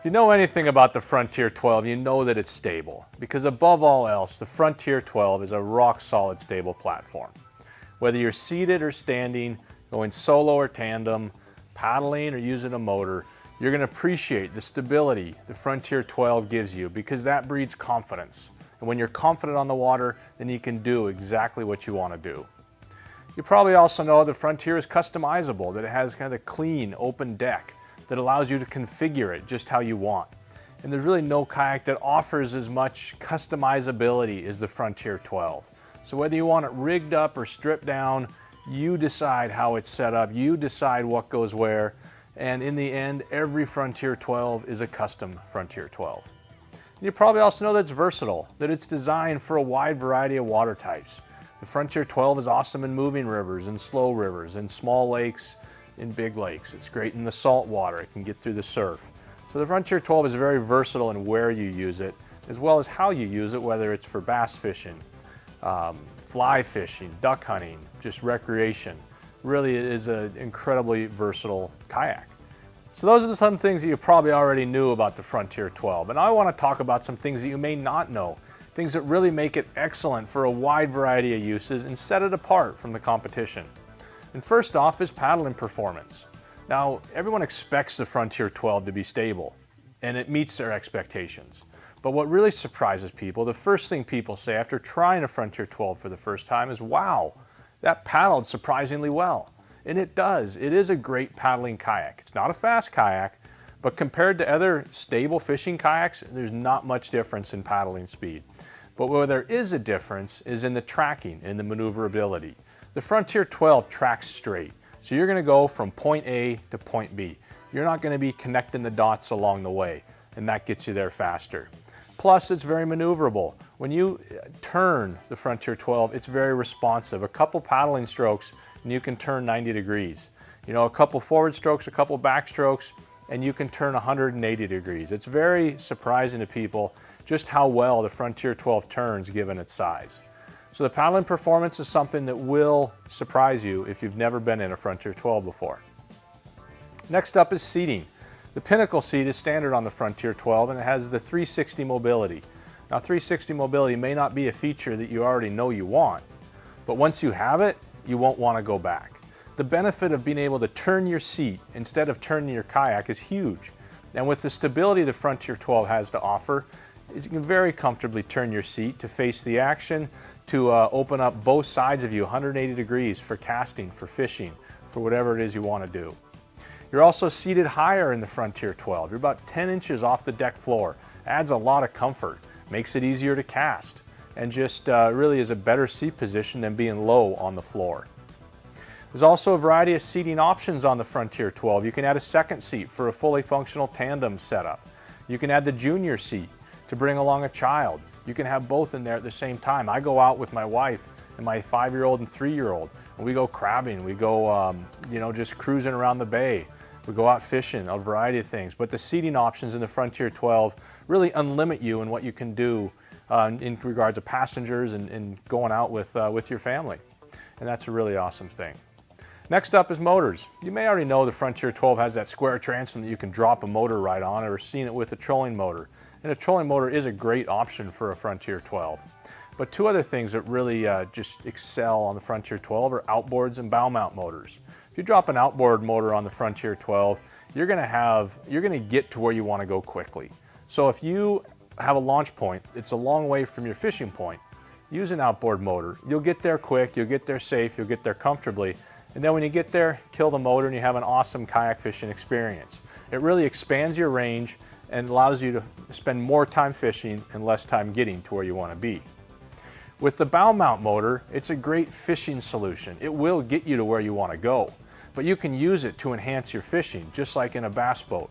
If you know anything about the Frontier 12, you know that it's stable, because above all else, the Frontier 12 is a rock-solid stable platform. Whether you're seated or standing, going solo or tandem, paddling or using a motor, you're going to appreciate the stability the Frontier 12 gives you, because that breeds confidence. And when you're confident on the water, then you can do exactly what you want to do. You probably also know the Frontier is customizable, that it has kind of a clean, open deck that allows you to configure it just how you want. And there's really no kayak that offers as much customizability as the Frontier 12. So whether you want it rigged up or stripped down, you decide how it's set up, you decide what goes where, and in the end, every Frontier 12 is a custom Frontier 12. You probably also know that it's versatile, that it's designed for a wide variety of water types. The Frontier 12 is awesome in moving rivers and slow rivers, in small lakes, in big lakes. It's great in the salt water. It can get through the surf. So the Frontier 12 is very versatile in where you use it, as well as how you use it, whether it's for bass fishing, fly fishing, duck hunting, just recreation. Really, it is an incredibly versatile kayak. So those are some things that you probably already knew about the Frontier 12. And I want to talk about some things that you may not know, things that really make it excellent for a wide variety of uses and set it apart from the competition. And first off is paddling performance. Now, everyone expects the Frontier 12 to be stable, and it meets their expectations. But what really surprises people, the first thing people say after trying a Frontier 12 for the first time is, wow, that paddled surprisingly well. And it does. It is a great paddling kayak. It's not a fast kayak, but compared to other stable fishing kayaks, there's not much difference in paddling speed. But where there is a difference is in the tracking and the maneuverability. The Frontier 12 tracks straight. So you're going to go from point A to point B. You're not going to be connecting the dots along the way, and that gets you there faster. Plus, it's very maneuverable. When you turn the Frontier 12, it's very responsive. A couple paddling strokes and you can turn 90 degrees. You know, a couple forward strokes, a couple back strokes, and you can turn 180 degrees. It's very surprising to people just how well the Frontier 12 turns given its size. So the paddling performance is something that will surprise you if you've never been in a Frontier 12 before. Next up is seating. The Pinnacle seat is standard on the Frontier 12 and it has the 360 mobility. Now 360 mobility may not be a feature that you already know you want, but once you have it, you won't want to go back. The benefit of being able to turn your seat instead of turning your kayak is huge. And with the stability the Frontier 12 has to offer, you can very comfortably turn your seat to face the action, to open up both sides of you 180 degrees for casting, for fishing, for whatever it is you want to do. You're also seated higher in the Frontier 12. You're about 10 inches off the deck floor. Adds a lot of comfort, makes it easier to cast, and just really is a better seat position than being low on the floor. There's also a variety of seating options on the Frontier 12. You can add a second seat for a fully functional tandem setup. You can add the junior seat to bring along a child. You can have both in there at the same time. I go out with my wife and my 5-year-old and 3-year-old, and we go crabbing. We go, just cruising around the bay. We go out fishing, a variety of things. But the seating options in the Frontier 12 really unlimit you in what you can do in regards to passengers and going out with your family. And that's a really awesome thing. Next up is motors. You may already know the Frontier 12 has that square transom that you can drop a motor right on, or seen it with a trolling motor. And a trolling motor is a great option for a Frontier 12. But two other things that really just excel on the Frontier 12 are outboards and bow mount motors. If you drop an outboard motor on the Frontier 12, you're going to get to where you want to go quickly. So if you have a launch point, it's a long way from your fishing point, use an outboard motor. You'll get there quick, you'll get there safe, you'll get there comfortably, and then when you get there, kill the motor and you have an awesome kayak fishing experience. It really expands your range and allows you to spend more time fishing and less time getting to where you want to be. With the bow mount motor, it's a great fishing solution. It will get you to where you want to go, but you can use it to enhance your fishing, just like in a bass boat.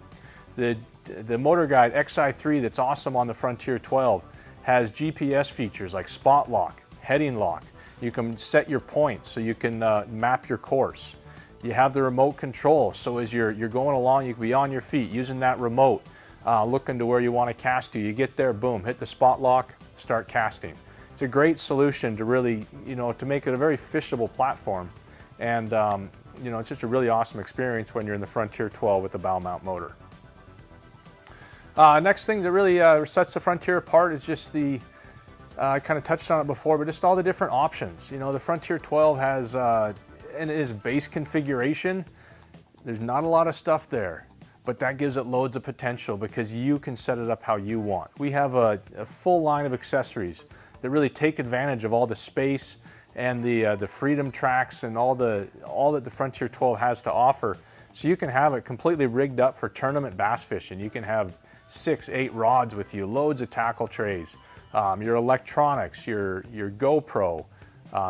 The Motor Guide XI3 that's awesome on the Frontier 12 has GPS features like spot lock, heading lock. You can set your points so you can map your course. You have the remote control, so as you're going along, you can be on your feet using that remote, looking to where you want to cast to. You get there, boom, hit the spot lock, start casting. It's a great solution to really, to make it a very fishable platform. And, it's just a really awesome experience when you're in the Frontier 12 with the bow mount motor. Next thing that really sets the Frontier apart is just the, I kind of touched on it before, but just all the different options. You know, the Frontier 12 has, and it is base configuration. There's not a lot of stuff there, but that gives it loads of potential because you can set it up how you want. We have a full line of accessories that really take advantage of all the space and the freedom tracks and all that the Frontier 12 has to offer. So you can have it completely rigged up for tournament bass fishing. You can have 6, 8 rods with you, loads of tackle trays, your electronics, your GoPro,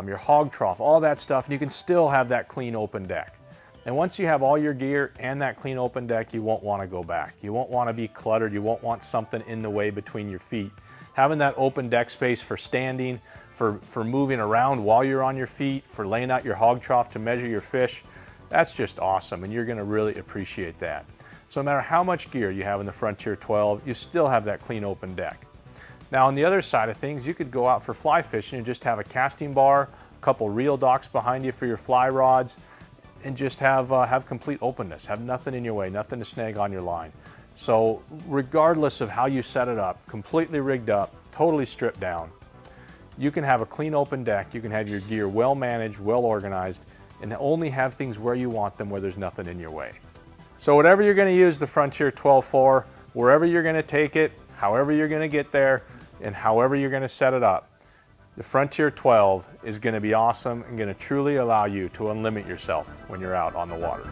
your hog trough, all that stuff, and you can still have that clean open deck. And once you have all your gear and that clean open deck, you won't want to go back. You won't want to be cluttered. You won't want something in the way between your feet. Having that open deck space for standing, for moving around while you're on your feet, for laying out your hog trough to measure your fish, that's just awesome, and you're going to really appreciate that. So no matter how much gear you have in the Frontier 12, you still have that clean open deck. Now on the other side of things, you could go out for fly fishing and just have a casting bar, a couple reel docks behind you for your fly rods, and just have complete openness, have nothing in your way, nothing to snag on your line. So regardless of how you set it up, completely rigged up, totally stripped down, you can have a clean open deck, you can have your gear well managed, well organized, and only have things where you want them, where there's nothing in your way. So whatever you're going to use the Frontier 12 for, wherever you're going to take it, however you're going to get there, and however you're going to set it up, the Frontier 12 is going to be awesome and going to truly allow you to unlimit yourself when you're out on the water.